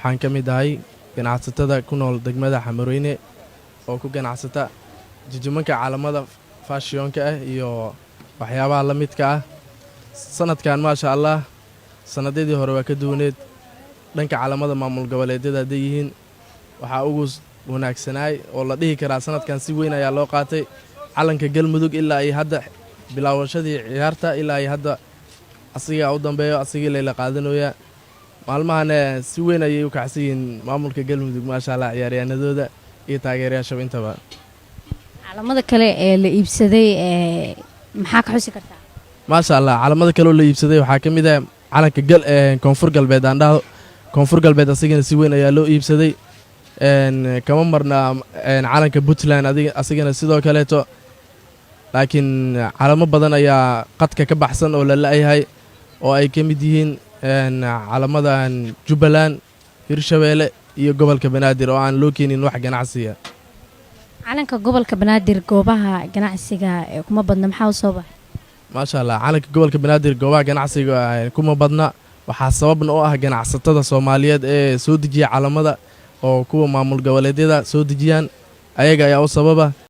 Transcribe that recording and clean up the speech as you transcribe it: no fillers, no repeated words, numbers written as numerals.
waxaan ka mid ahay ganacsatada ku nool degmada Xamarweyne oo ku ganacsata jijimanka caalamada fashionka ah iyo waxyaabaha la midka ah sanadkan maasha Allah sanadadii hore waa ka duwaneed dhanka caalamada maamul goboleedyada ay yihiin waxa ugu wanaagsanaay oo la dhihi karaa sanadkan si weyn ayaa loo qaatay calanka galmudug ilaa ay hadda bilaawashadii ciyaarta ilaa ay hadda asiga u dambeeyo asigii la qaadanooya maalmahan si weyn ayay u kacsiin maamulka galmudug maasha Allah ciyaaryahanadooda iyo taageerayaasha intaba calamada kale ee la iibsaday maxaa ka xusi kartaa maasha Allah calamada kale oo la iibsaday waxaa ka mid ah calanka koonfur galbeed aan dhaho koonfur galbeed asigana si weyn ayaa loo iibsaday kama marna calanka Puntland asigana sidoo kaleeto laakiin calamo badan ayaa qadka ka baxsan oo la laayahay oo ay ka mid yihiin calamadan Jubbaland Hirshabeelle iyo gobolka Banaadir oo aan loo keenin wax ganacsiga calanka gobolka Banaadir goobaha ganacsiga kuma badna maxaa soo baxay maasha Allah calanka gobolka Banaadir goobaha ganacsiga kuma badna waxaa sababna oo ah ganacsatada Soomaaliyeed ee soo dejiya calamada oo kuwa maamul goboleedyada soo dejiyaan ayaga ayaa u sababa